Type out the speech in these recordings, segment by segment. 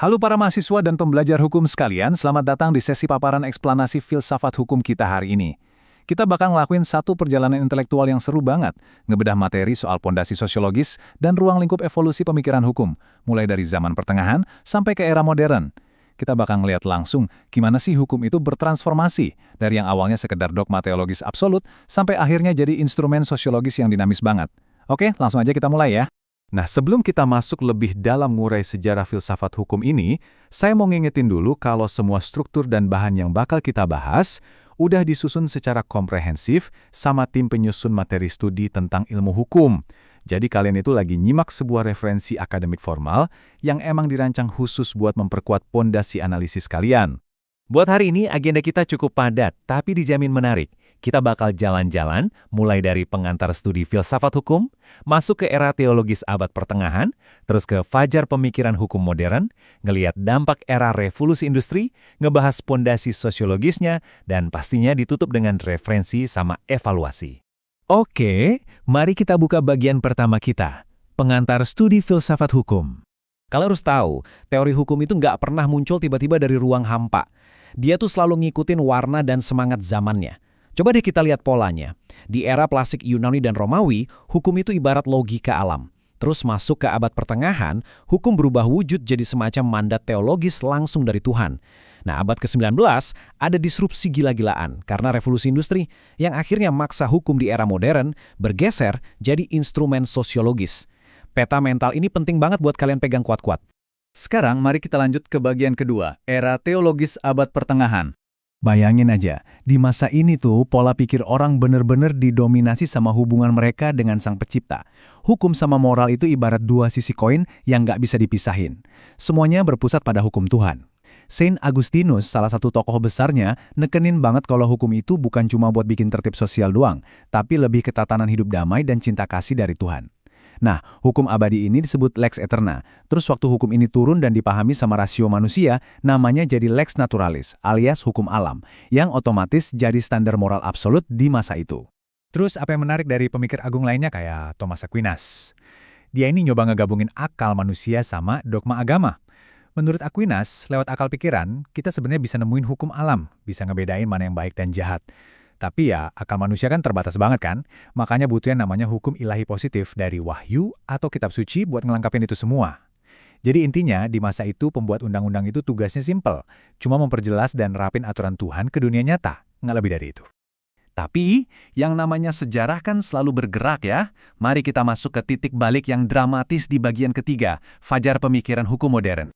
Halo para mahasiswa dan pembelajar hukum sekalian, selamat datang di sesi paparan eksplanasi filsafat hukum kita hari ini. Kita bakal ngelakuin satu perjalanan intelektual yang seru banget, ngebedah materi soal pondasi sosiologis dan ruang lingkup evolusi pemikiran hukum, mulai dari zaman pertengahan sampai ke era modern. Kita bakal ngeliat langsung gimana sih hukum itu bertransformasi, dari yang awalnya sekedar dogma teologis absolut, sampai akhirnya jadi instrumen sosiologis yang dinamis banget. Oke, langsung aja kita mulai ya. Nah, sebelum kita masuk lebih dalam ngurai sejarah filsafat hukum ini, saya mau ngingetin dulu kalau semua struktur dan bahan yang bakal kita bahas udah disusun secara komprehensif sama tim penyusun materi studi tentang ilmu hukum. Jadi kalian itu lagi nyimak sebuah referensi akademik formal yang emang dirancang khusus buat memperkuat pondasi analisis kalian. Buat hari ini agenda kita cukup padat, tapi dijamin menarik. Kita bakal jalan-jalan, mulai dari pengantar studi filsafat hukum, masuk ke era teologis abad pertengahan, terus ke fajar pemikiran hukum modern, ngeliat dampak era revolusi industri, ngebahas pondasi sosiologisnya, dan pastinya ditutup dengan referensi sama evaluasi. Oke, mari kita buka bagian pertama kita, pengantar studi filsafat hukum. Kalian harus tahu, teori hukum itu nggak pernah muncul tiba-tiba dari ruang hampa. Dia tuh selalu ngikutin warna dan semangat zamannya. Coba deh kita lihat polanya. Di era klasik Yunani dan Romawi, hukum itu ibarat logika alam. Terus masuk ke abad pertengahan, hukum berubah wujud jadi semacam mandat teologis langsung dari Tuhan. Nah, abad ke-19 ada disrupsi gila-gilaan karena revolusi industri yang akhirnya maksa hukum di era modern bergeser jadi instrumen sosiologis. Peta mental ini penting banget buat kalian pegang kuat-kuat. Sekarang mari kita lanjut ke bagian kedua, era teologis abad pertengahan. Bayangin aja, di masa ini tuh pola pikir orang bener-bener didominasi sama hubungan mereka dengan Sang Pencipta. Hukum sama moral itu ibarat dua sisi koin yang nggak bisa dipisahin. Semuanya berpusat pada hukum Tuhan. Saint Augustinus, salah satu tokoh besarnya, nekenin banget kalau hukum itu bukan cuma buat bikin tertib sosial doang, tapi lebih ke tatanan hidup damai dan cinta kasih dari Tuhan. Nah, hukum abadi ini disebut lex eterna. Terus waktu hukum ini turun dan dipahami sama rasio manusia, namanya jadi lex naturalis, alias hukum alam, yang otomatis jadi standar moral absolut di masa itu. Terus apa yang menarik dari pemikir agung lainnya kayak Thomas Aquinas? Dia ini nyoba ngegabungin akal manusia sama dogma agama. Menurut Aquinas, lewat akal pikiran, kita sebenarnya bisa nemuin hukum alam, bisa ngebedain mana yang baik dan jahat. Tapi ya, akal manusia kan terbatas banget kan? Makanya butuh yang namanya hukum ilahi positif dari wahyu atau kitab suci buat ngelengkapin itu semua. Jadi intinya, di masa itu pembuat undang-undang itu tugasnya simpel. Cuma memperjelas dan rapin aturan Tuhan ke dunia nyata. Nggak lebih dari itu. Tapi, yang namanya sejarah kan selalu bergerak ya. Mari kita masuk ke titik balik yang dramatis di bagian ketiga, fajar pemikiran hukum modern.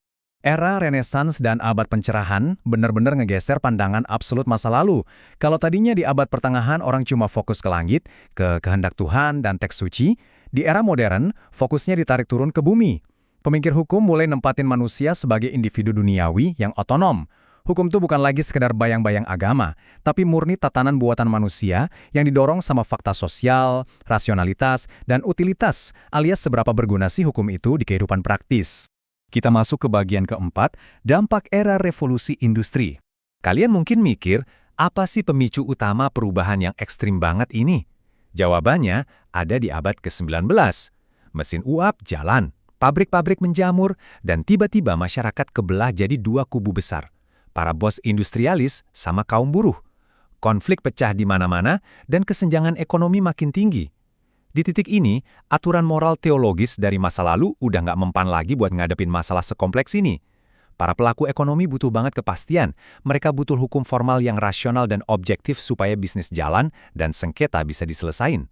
Era Renaissance dan abad pencerahan benar-benar ngegeser pandangan absolut masa lalu. Kalau tadinya di abad pertengahan orang cuma fokus ke langit, ke kehendak Tuhan dan teks suci, di era modern fokusnya ditarik turun ke bumi. Pemikir hukum mulai nempatin manusia sebagai individu duniawi yang otonom. Hukum itu bukan lagi sekedar bayang-bayang agama, tapi murni tatanan buatan manusia yang didorong sama fakta sosial, rasionalitas, dan utilitas, alias seberapa berguna sih hukum itu di kehidupan praktis. Kita masuk ke bagian keempat, dampak era revolusi industri. Kalian mungkin mikir, apa sih pemicu utama perubahan yang ekstrim banget ini? Jawabannya ada di abad ke-19. Mesin uap jalan, pabrik-pabrik menjamur, dan tiba-tiba masyarakat kebelah jadi dua kubu besar. Para bos industrialis sama kaum buruh. Konflik pecah di mana-mana dan kesenjangan ekonomi makin tinggi. Di titik ini, aturan moral teologis dari masa lalu udah nggak mempan lagi buat ngadepin masalah sekompleks ini. Para pelaku ekonomi butuh banget kepastian. Mereka butuh hukum formal yang rasional dan objektif supaya bisnis jalan dan sengketa bisa diselesain.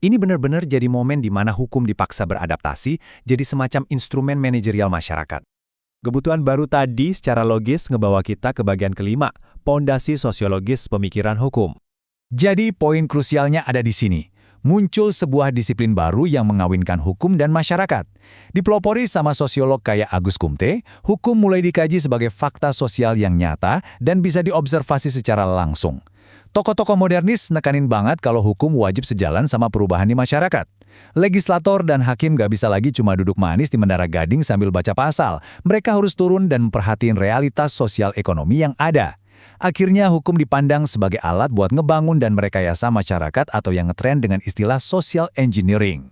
Ini benar-benar jadi momen di mana hukum dipaksa beradaptasi jadi semacam instrumen manajerial masyarakat. Kebutuhan baru tadi secara logis ngebawa kita ke bagian kelima, pondasi sosiologis pemikiran hukum. Jadi poin krusialnya ada di sini. Muncul sebuah disiplin baru yang mengawinkan hukum dan masyarakat. Dipelopori sama sosiolog kayak Agus Kumte, hukum mulai dikaji sebagai fakta sosial yang nyata dan bisa diobservasi secara langsung. Tokoh-tokoh modernis nekanin banget kalau hukum wajib sejalan sama perubahan di masyarakat. Legislator dan hakim gak bisa lagi cuma duduk manis di Menara Gading sambil baca pasal. Mereka harus turun dan memperhatiin realitas sosial ekonomi yang ada. Akhirnya hukum dipandang sebagai alat buat ngebangun dan merekayasa masyarakat atau yang ngetren dengan istilah social engineering.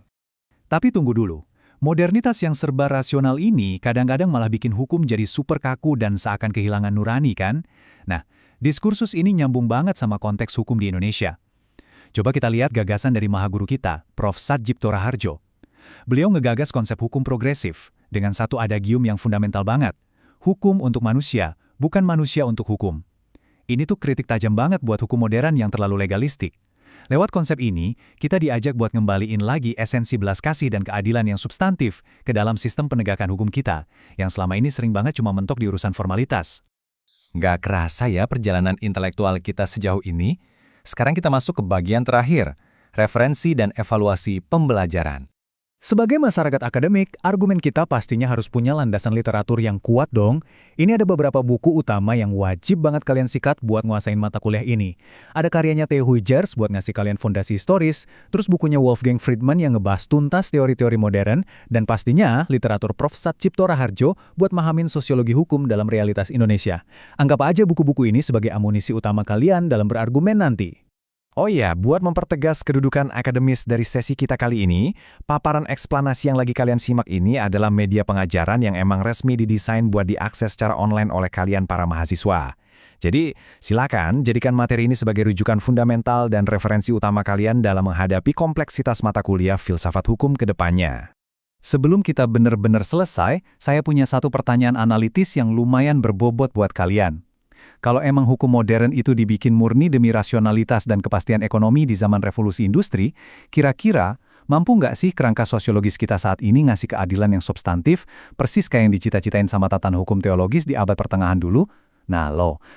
Tapi tunggu dulu, Modernitas yang serba rasional ini kadang-kadang malah bikin hukum jadi super kaku dan seakan kehilangan nurani kan? Nah, diskursus ini nyambung banget sama konteks hukum di Indonesia. Coba kita lihat gagasan dari mahaguru kita, Prof. Sadjipto Raharjo. Beliau ngegagas konsep hukum progresif dengan satu adagium yang fundamental banget. Hukum untuk manusia, bukan manusia untuk hukum. Ini tuh kritik tajam banget buat hukum modern yang terlalu legalistik. Lewat konsep ini, kita diajak buat ngembaliin lagi esensi belas kasih dan keadilan yang substantif ke dalam sistem penegakan hukum kita, yang selama ini sering banget cuma mentok di urusan formalitas. Nggak kerasa ya perjalanan intelektual kita sejauh ini? Sekarang kita masuk ke bagian terakhir, referensi dan evaluasi pembelajaran. Sebagai masyarakat akademik, argumen kita pastinya harus punya landasan literatur yang kuat dong. Ini ada beberapa buku utama yang wajib banget kalian sikat buat nguasain mata kuliah ini. Ada karyanya Theo Huijers buat ngasih kalian fondasi historis, terus bukunya Wolfgang Friedman yang ngebahas tuntas teori-teori modern, dan pastinya literatur Prof. Sadjipto Raharjo buat mahamin sosiologi hukum dalam realitas Indonesia. Anggap aja buku-buku ini sebagai amunisi utama kalian dalam berargumen nanti. Oh iya, buat mempertegas kedudukan akademis dari sesi kita kali ini, paparan eksplanasi yang lagi kalian simak ini adalah media pengajaran yang emang resmi didesain buat diakses secara online oleh kalian para mahasiswa. Jadi, silakan jadikan materi ini sebagai rujukan fundamental dan referensi utama kalian dalam menghadapi kompleksitas mata kuliah filsafat hukum ke depannya. Sebelum kita benar-benar selesai, saya punya satu pertanyaan analitis yang lumayan berbobot buat kalian. Kalau emang hukum modern itu dibikin murni demi rasionalitas dan kepastian ekonomi di zaman revolusi industri, kira-kira mampu nggak sih kerangka sosiologis kita saat ini ngasih keadilan yang substantif, persis kayak yang dicita-citain sama tatan hukum teologis di abad pertengahan dulu? Nah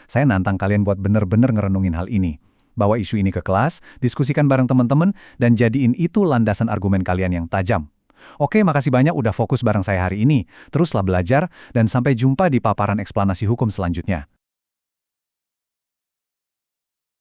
saya nantang kalian buat bener-bener ngerenungin hal ini. Bawa isu ini ke kelas, diskusikan bareng teman-teman, dan jadiin itu landasan argumen kalian yang tajam. Oke, makasih banyak udah fokus bareng saya hari ini. Teruslah belajar, dan sampai jumpa di paparan eksplanasi hukum selanjutnya.